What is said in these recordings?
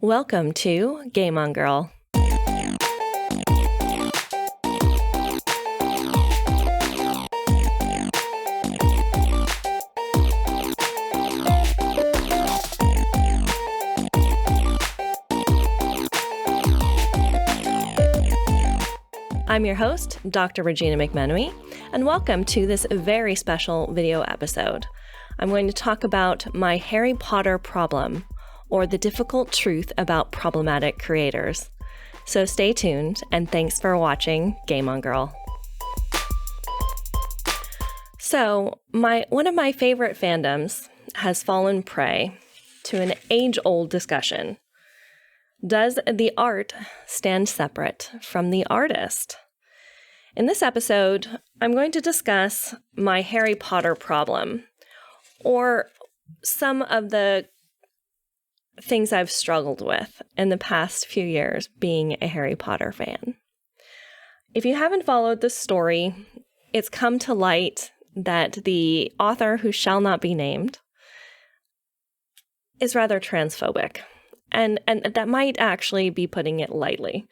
Welcome to Game On Girl. I'm your host, Dr. Regina McMenemy, and welcome to this very special video episode. I'm going to talk about my Harry Potter problem, or the difficult truth about problematic creators. So stay tuned, and thanks for watching Game On Girl. So, one of my favorite fandoms has fallen prey to an age-old discussion. Does the art stand separate from the artist? In this episode, I'm going to discuss my Harry Potter problem, or some of the things I've struggled with in the past few years being a Harry Potter fan. If you haven't followed the story, it's come to light that the author, who shall not be named, is rather transphobic. And that might actually be putting it lightly.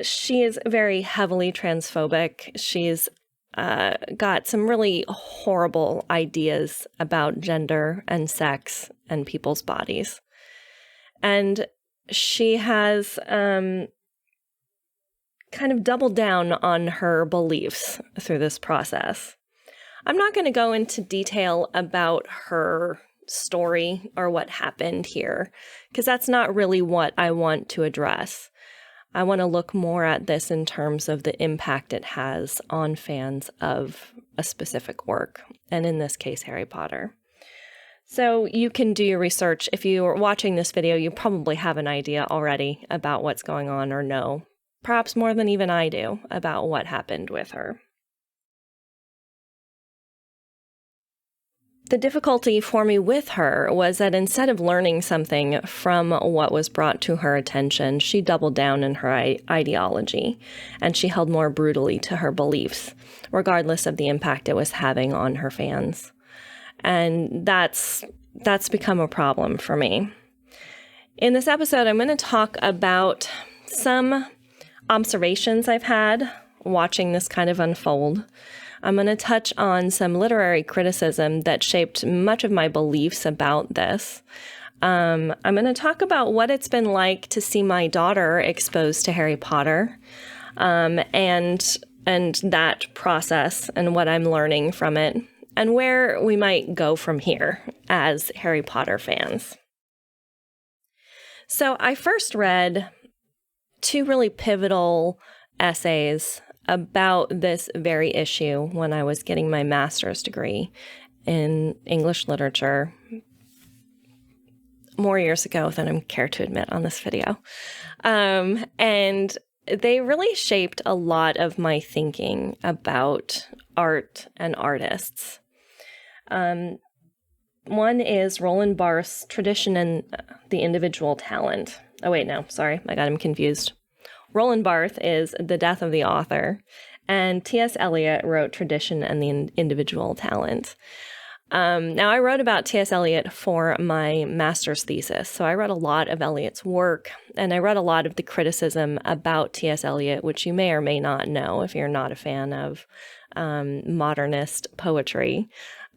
She is very heavily transphobic. She's got some really horrible ideas about gender and sex and people's bodies. And she has kind of doubled down on her beliefs through this process. I'm not going to go into detail about her story or what happened here, because that's not really what I want to address. I want to look more at this in terms of the impact it has on fans of a specific work, and in this case, Harry Potter. So you can do your research. If you are watching this video, you probably have an idea already about what's going on, or know, perhaps more than even I do, about what happened with her. The difficulty for me with her was that instead of learning something from what was brought to her attention, she doubled down in her ideology, and she held more brutally to her beliefs, regardless of the impact it was having on her fans. And that's become a problem for me. In this episode, I'm going to talk about some observations I've had watching this kind of unfold. I'm going to touch on some literary criticism that shaped much of my beliefs about this. I'm going to talk about what it's been like to see my daughter exposed to Harry Potter, and that process and what I'm learning from it, and where we might go from here as Harry Potter fans. So I first read two really pivotal essays about this very issue when I was getting my master's degree in English literature more years ago than I care to admit on this video. And they really shaped a lot of my thinking about art and artists. One is Roland Barth's Tradition and the Individual Talent. Oh, wait, no, sorry, I got him confused. Roland Barth is The Death of the Author, and T.S. Eliot wrote Tradition and the Individual Talent. Now, I wrote about T.S. Eliot for my master's thesis, so I read a lot of Eliot's work, and I read a lot of the criticism about T.S. Eliot, which you may or may not know if you're not a fan of modernist poetry.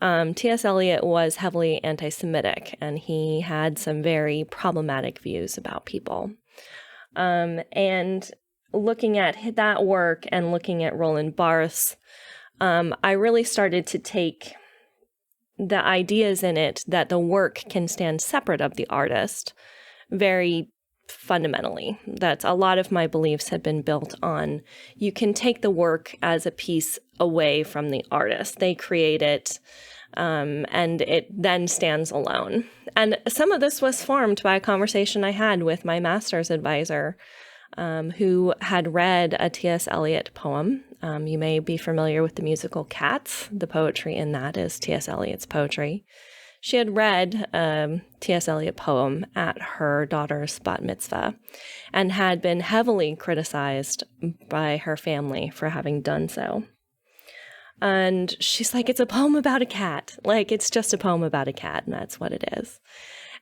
T.S. Eliot was heavily anti-Semitic, and he had some very problematic views about people. And looking at that work and looking at Roland Barth's, I really started to take the ideas in it that the work can stand separate of the artist very fundamentally. That's a lot of my beliefs have been built on. You can take the work as a piece away from the artist. They create it, and it then stands alone. And some of this was formed by a conversation I had with my master's advisor, who had read a T.S. Eliot poem. You may be familiar with the musical Cats. The poetry in that is T.S. Eliot's poetry. She had read a T.S. Eliot poem at her daughter's bat mitzvah and had been heavily criticized by her family for having done so. And she's like, it's a poem about a cat. Like, it's just a poem about a cat, and that's what it is.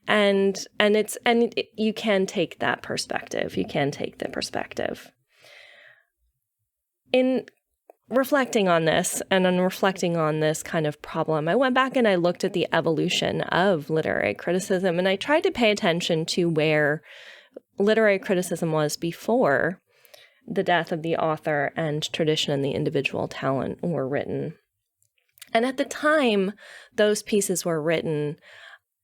You can take that perspective. You can take the perspective. In reflecting on this and on reflecting on this kind of problem, I went back and I looked at the evolution of literary criticism, and I tried to pay attention to where literary criticism was before the death of the author and tradition and the individual talent were written. And at the time those pieces were written,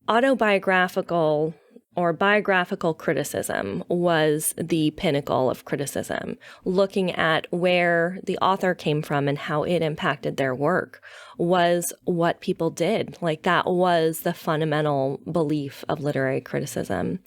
autobiographical or biographical criticism was the pinnacle of criticism. Looking at where the author came from and how it impacted their work was what people did. Like, that was the fundamental belief of literary criticism.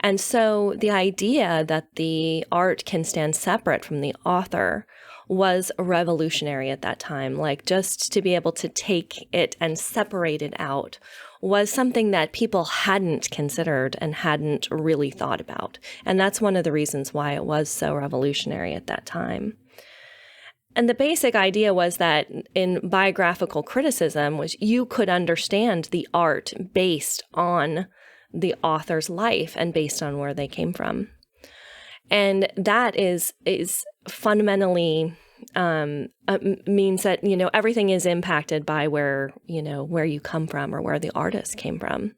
And so the idea that the art can stand separate from the author was revolutionary at that time. Like, just to be able to take it and separate it out was something that people hadn't considered and hadn't really thought about. And that's one of the reasons why it was so revolutionary at that time. And the basic idea was that in biographical criticism was you could understand the art based on the author's life and based on where they came from. And that is fundamentally means that, everything is impacted by where you come from or where the artist came from.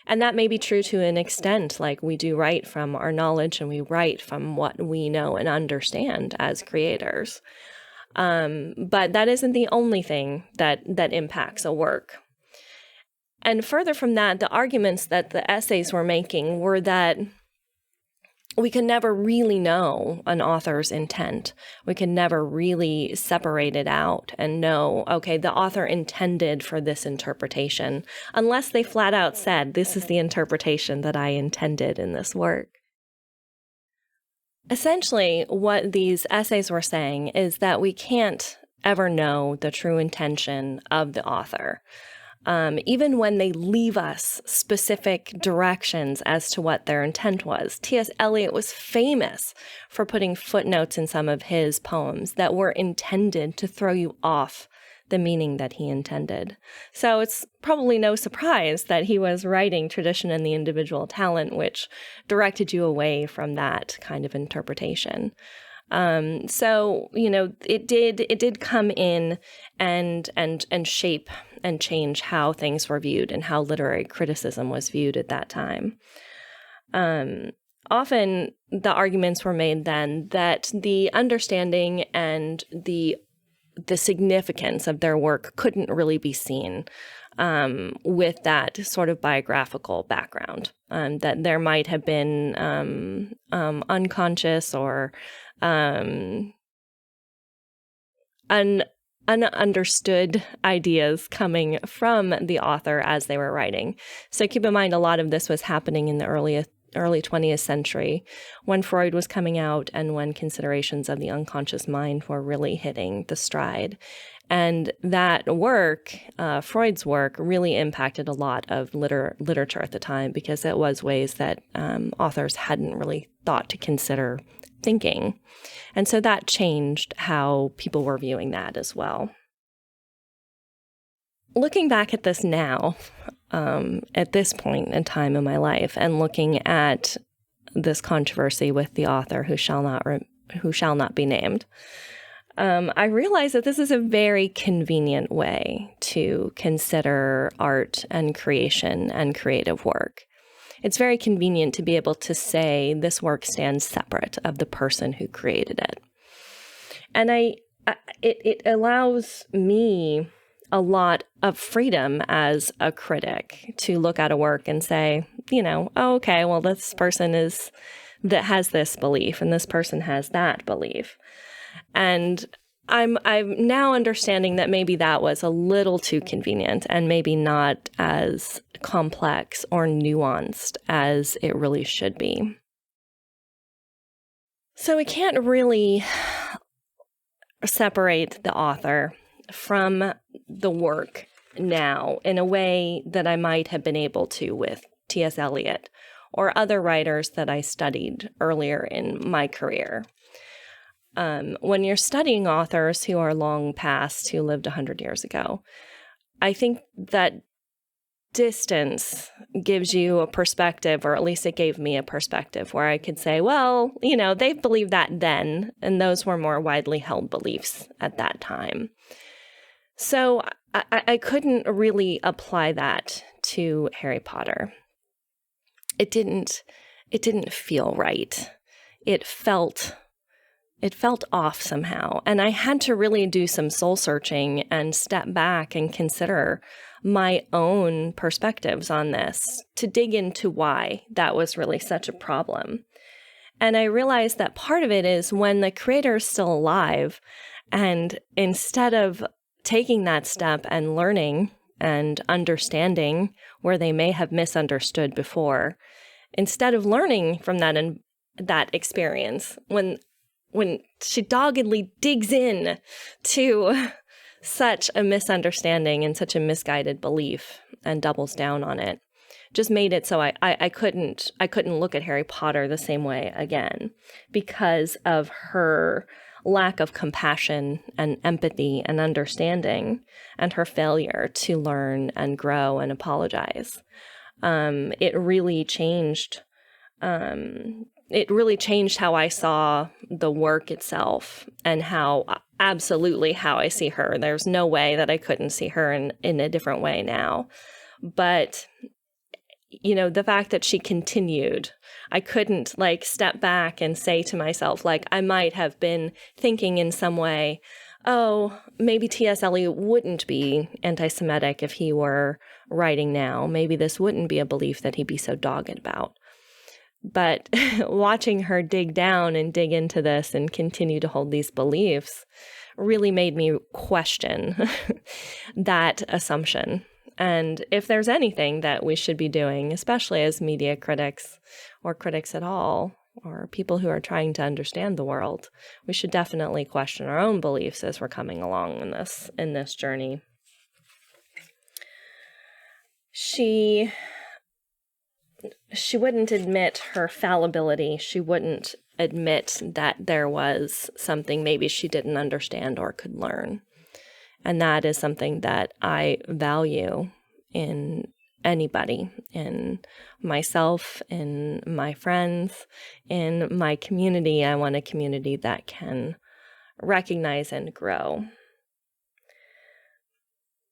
And that may be true to an extent. Like, we do write from our knowledge and we write from what we know and understand as creators. But that isn't the only thing that impacts a work. And further from that, the arguments that the essays were making were that we can never really know an author's intent. We can never really separate it out and know, okay, the author intended for this interpretation, unless they flat out said, this is the interpretation that I intended in this work. Essentially, what these essays were saying is that we can't ever know the true intention of the author. Even when they leave us specific directions as to what their intent was. T.S. Eliot was famous for putting footnotes in some of his poems that were intended to throw you off the meaning that he intended. So it's probably no surprise that he was writing Tradition and the Individual Talent, which directed you away from that kind of interpretation. So, it did come in and shape and change how things were viewed and how literary criticism was viewed at that time. Often the arguments were made then that the understanding and the significance of their work couldn't really be seen with that sort of biographical background, that there might have been unconscious or ununderstood ideas coming from the author as they were writing. So keep in mind, a lot of this was happening in the early 20th century when Freud was coming out and when considerations of the unconscious mind were really hitting the stride. And that work, Freud's work, really impacted a lot of literature at the time because it was ways that authors hadn't really thought to consider thinking. And so that changed how people were viewing that as well. Looking back at this now, at this point in time in my life, and looking at this controversy with the author who shall not be named, I realize that this is a very convenient way to consider art and creation and creative work. It's very convenient to be able to say this work stands separate of the person who created it. And it allows me a lot of freedom as a critic to look at a work and say, oh, okay, well, this person has this belief and this person has that belief. And I'm now understanding that maybe that was a little too convenient and maybe not as complex or nuanced as it really should be. So we can't really separate the author from the work now in a way that I might have been able to with T.S. Eliot or other writers that I studied earlier in my career. When you're studying authors who are long past, who lived 100 years ago, I think that distance gives you a perspective, or at least it gave me a perspective where I could say, well, they believed that then, and those were more widely held beliefs at that time. So I couldn't really apply that to Harry Potter. It didn't feel right. It felt off somehow. And I had to really do some soul searching and step back and consider my own perspectives on this to dig into why that was really such a problem. And I realized that part of it is when the creator is still alive, and instead of taking that step and learning and understanding where they may have misunderstood before, instead of learning from that and that experience, when she doggedly digs in to such a misunderstanding and such a misguided belief and doubles down on it, just made it so I couldn't look at Harry Potter the same way again because of her lack of compassion and empathy and understanding and her failure to learn and grow and apologize. It really changed how I saw the work itself and how I see her. There's no way that I couldn't see her in a different way now. But, the fact that she continued, I couldn't step back and say to myself, I might have been thinking in some way, oh, maybe T.S. Eliot wouldn't be anti-Semitic if he were writing now. Maybe this wouldn't be a belief that he'd be so dogged about. But watching her dig down and dig into this and continue to hold these beliefs really made me question that assumption. And if there's anything that we should be doing, especially as media critics or critics at all, or people who are trying to understand the world, we should definitely question our own beliefs as we're coming along in this journey. She wouldn't admit her fallibility. She wouldn't admit that there was something maybe she didn't understand or could learn. And that is something that I value in anybody, in myself, in my friends, in my community. I want a community that can recognize and grow.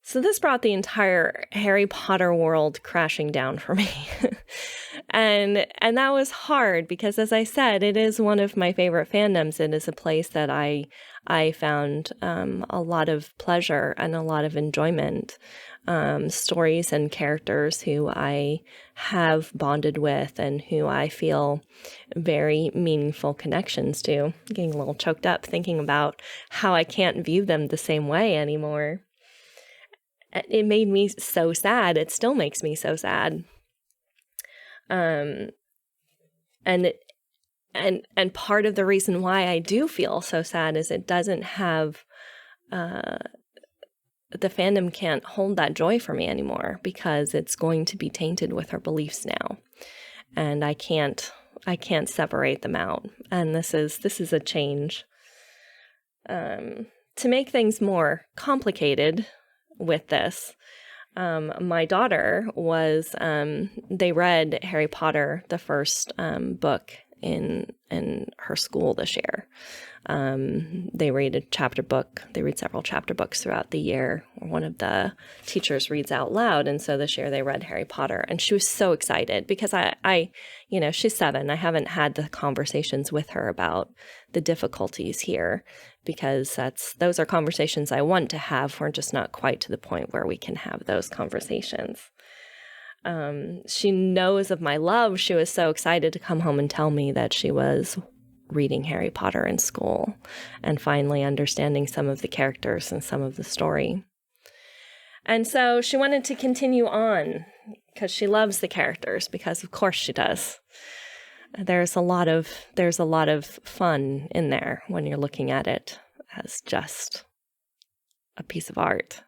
So this brought the entire Harry Potter world crashing down for me. And that was hard because, as I said, it is one of my favorite fandoms. It is a place that I found a lot of pleasure and a lot of enjoyment. Stories and characters who I have bonded with and who I feel very meaningful connections to. I'm getting a little choked up thinking about how I can't view them the same way anymore. It made me so sad. It still makes me so sad. And part of the reason why I do feel so sad is it doesn't have, the fandom can't hold that joy for me anymore because it's going to be tainted with her beliefs now. And I can't separate them out. And this is a change. To make things more complicated with this, my daughter they read Harry Potter, the first book in her school this year. They read a chapter book. They read several chapter books throughout the year. One of the teachers reads out loud. And so this year they read Harry Potter, and she was so excited because I she's 7. I haven't had the conversations with her about the difficulties here because those are conversations I want to have. We're just not quite to the point where we can have those conversations. She knows of my love. She was so excited to come home and tell me that she was reading Harry Potter in school and finally understanding some of the characters and some of the story. And so she wanted to continue on because she loves the characters, because of course she does. There's a lot of fun in there when you're looking at it as just a piece of art.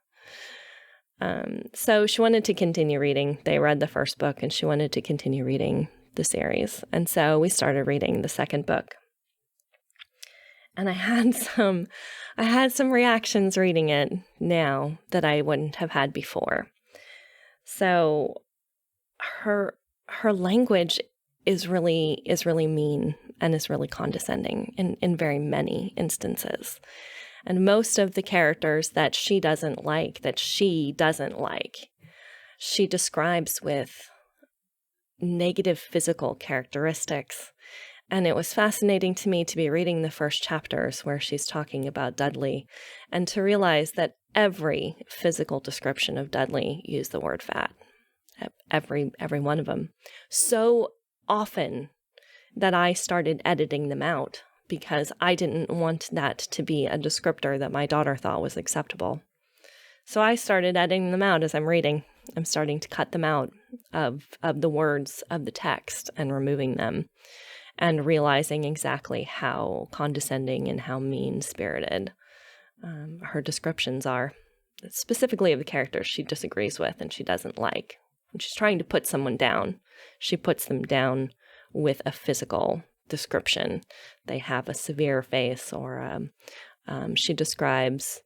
So she wanted to continue reading. They read the first book and she wanted to continue reading the series. And so we started reading the second book. And I had some reactions reading it now that I wouldn't have had before. So her language is really mean and is really condescending in very many instances. And most of the characters that she doesn't like, she describes with negative physical characteristics. And it was fascinating to me to be reading the first chapters where she's talking about Dudley and to realize that every physical description of Dudley used the word fat. Every one of them. So often that I started editing them out because I didn't want that to be a descriptor that my daughter thought was acceptable. So I started editing them out as I'm reading. I'm starting to cut them out of the words of the text and removing them and realizing exactly how condescending and how mean-spirited her descriptions are, specifically of the characters she disagrees with and she doesn't like. When she's trying to put someone down, she puts them down with a physical description. They have a severe face, or she describes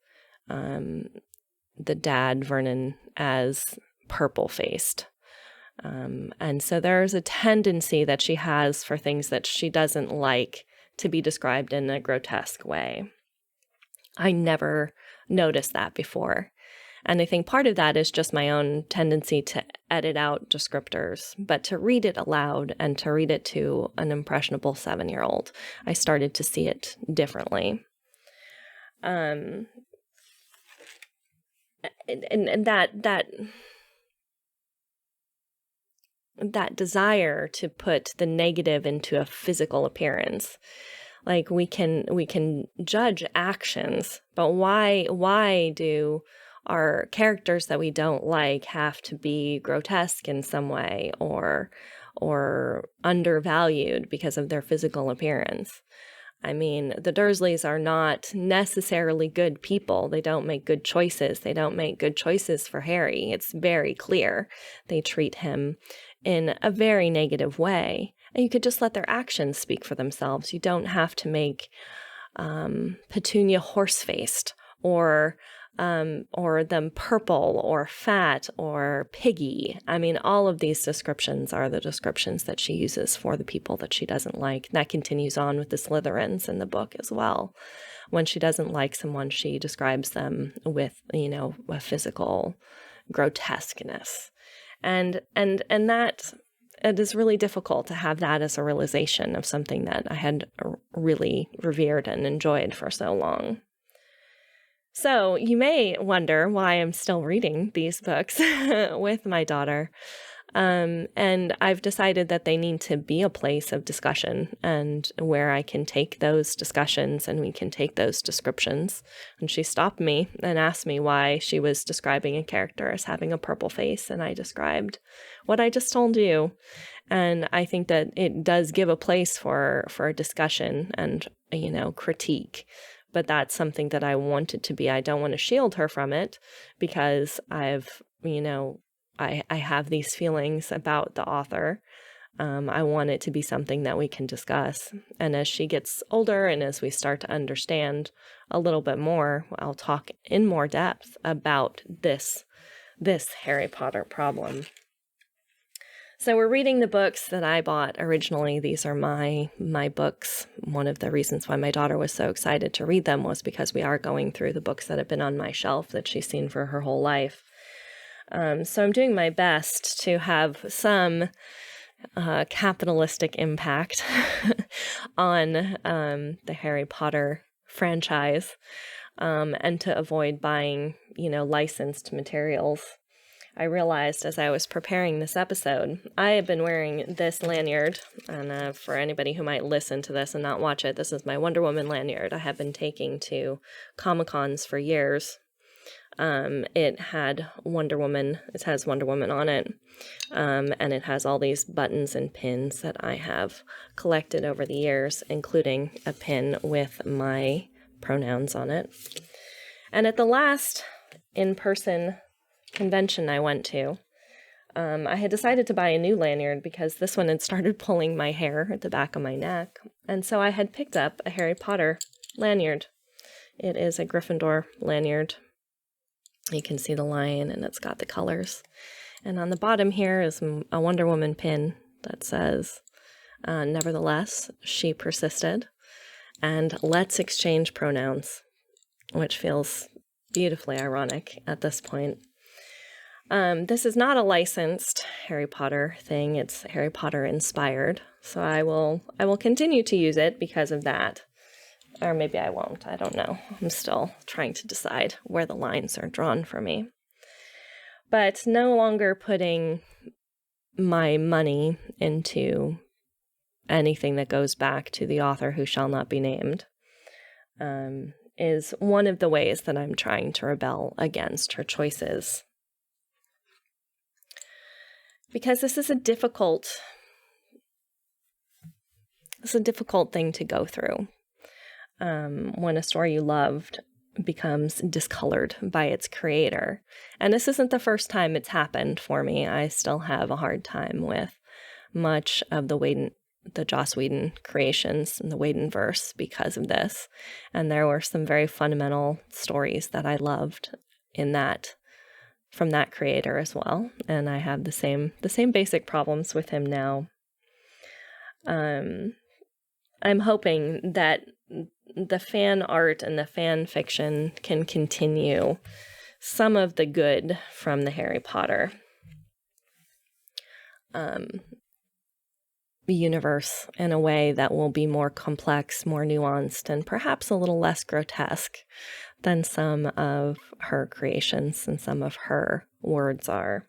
the dad, Vernon, as purple-faced. And so there's a tendency that she has for things that she doesn't like to be described in a grotesque way. I never noticed that before. And I think part of that is just my own tendency to edit out descriptors, but to read it aloud and to read it to an impressionable 7-year-old, I started to see it differently. And that desire to put the negative into a physical appearance. Like we can judge actions, but why do our characters that we don't like have to be grotesque in some way or undervalued because of their physical appearance? I mean, the Dursleys are not necessarily good people. They don't make good choices. They don't make good choices for Harry. It's very clear. They treat him in a very negative way. And you could just let their actions speak for themselves. You don't have to make Petunia horse-faced or them purple or fat or piggy. I mean, all of these descriptions are the descriptions that she uses for the people that she doesn't like. And that continues on with the Slytherins in the book as well. When she doesn't like someone, she describes them with, a physical grotesqueness. And that it is really difficult to have that as a realization of something that I had really revered and enjoyed for so long. So you may wonder why I'm still reading these books with my daughter. And I've decided that they need to be a place of discussion and where I can take those discussions and we can take those descriptions. And she stopped me and asked me why she was describing a character as having a purple face. And I described what I just told you. And I think that it does give a place for a discussion and, critique. But that's something that I want it to be. I don't want to shield her from it because I have these feelings about the author. I want it to be something that we can discuss. And as she gets older and as we start to understand a little bit more, I'll talk in more depth about this Harry Potter problem. So we're reading the books that I bought originally. These are my books. One of the reasons why my daughter was so excited to read them was because we are going through the books that have been on my shelf that she's seen for her whole life. So I'm doing my best to have some capitalistic impact on the Harry Potter franchise and to avoid buying, licensed materials. I realized as I was preparing this episode, I have been wearing this lanyard, and for anybody who might listen to this and not watch it, this is my Wonder Woman lanyard I have been taking to Comic-Cons for years. It has Wonder Woman on it, and it has all these buttons and pins that I have collected over the years, including a pin with my pronouns on it. And at the last in-person convention I went to, I had decided to buy a new lanyard because this one had started pulling my hair at the back of my neck. And so I had picked up a Harry Potter lanyard. It is a Gryffindor lanyard. You can see the lion and it's got the colors. And on the bottom here is a Wonder Woman pin that says, nevertheless, she persisted, and let's exchange pronouns, which feels beautifully ironic at this point. This is not a licensed Harry Potter thing. It's Harry Potter inspired. So I will continue to use it because of that. Or maybe I won't. I don't know. I'm still trying to decide where the lines are drawn for me. But no longer putting my money into anything that goes back to the author who shall not be named is one of the ways that I'm trying to rebel against her choices. Because this is a difficult thing to go through when a story you loved becomes discolored by its creator. And this isn't the first time it's happened for me. I still have a hard time with much of the Joss Whedon creations and the Whedonverse because of this. And there were some very fundamental stories that I loved from that creator as well. And I have the same basic problems with him now. I'm hoping that the fan art and the fan fiction can continue some of the good from the Harry Potter universe in a way that will be more complex, more nuanced, and perhaps a little less grotesque than some of her creations and some of her words are.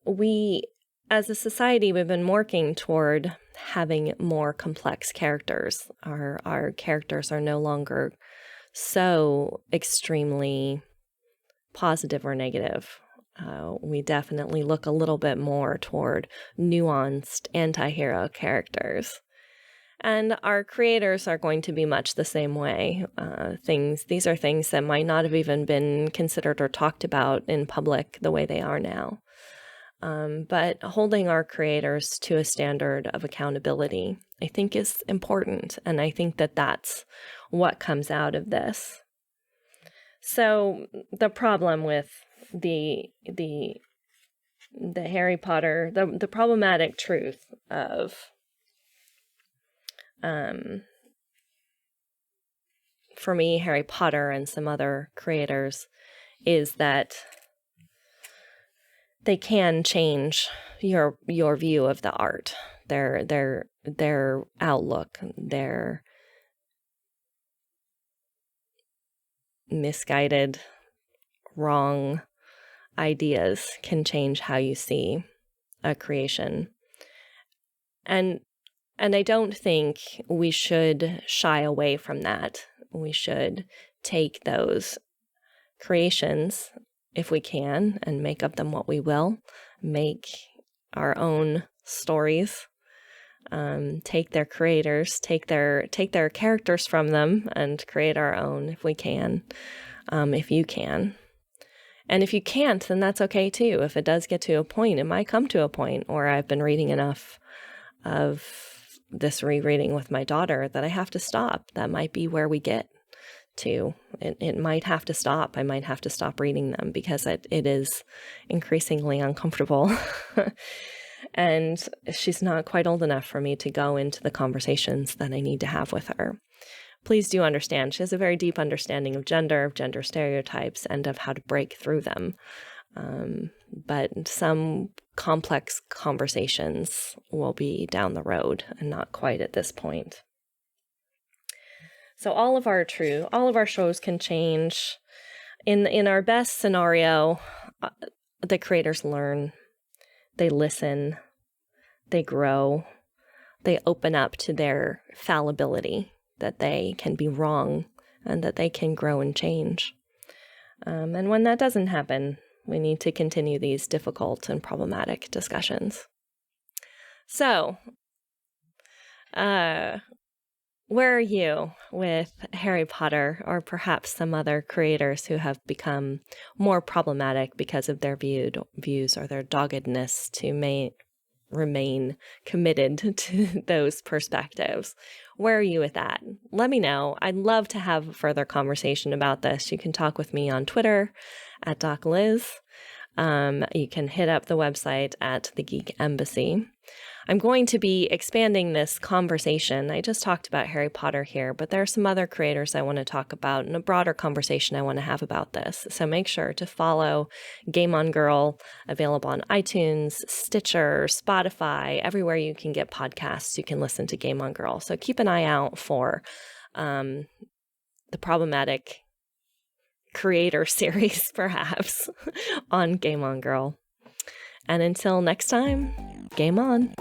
We, as a society, we've been working toward having more complex characters. Our characters are no longer so extremely positive or negative. We definitely look a little bit more toward nuanced anti-hero characters. And our creators are going to be much the same way. These are things that might not have even been considered or talked about in public the way they are now. But holding our creators to a standard of accountability, I think, is important. And I think that that's what comes out of this. So the problem with the Harry Potter, the problematic truth of for me, Harry Potter and some other creators is that they can change your view of the art, their outlook, their misguided, wrong ideas can change how you see a creation. And I don't think we should shy away from that. We should take those creations, if we can, and make of them what we will, make our own stories, take their creators, take their characters from them, and create our own if we can, if you can. And if you can't, then that's okay too. If it does get to a point, it might come to a point where I've been reading enough of this rereading with my daughter that I have to stop. That might be where we get to. It might have to stop. I might have to stop reading them because it is increasingly uncomfortable. And she's not quite old enough for me to go into the conversations that I need to have with her. Please do understand, she has a very deep understanding of gender stereotypes, and of how to break through them. But some complex conversations will be down the road and not quite at this point. So all of our shows can change. In our best scenario, the creators learn, they listen, they grow, they open up to their fallibility, that they can be wrong and that they can grow and change. And when that doesn't happen, we need to continue these difficult and problematic discussions. So, where are you with Harry Potter, or perhaps some other creators who have become more problematic because of their views or their doggedness to remain committed to those perspectives? Where are you with that? Let me know. I'd love to have a further conversation about this. You can talk with me on Twitter @DocLiz. You can hit up the website at the Geek Embassy. I'm going to be expanding this conversation. I just talked about Harry Potter here, but there are some other creators I want to talk about and a broader conversation I want to have about this. So make sure to follow Game On Girl, available on iTunes, Stitcher, Spotify, everywhere you can get podcasts, you can listen to Game On Girl. So keep an eye out for the problematic creator series, perhaps, on Game On Girl. And until next time, game on.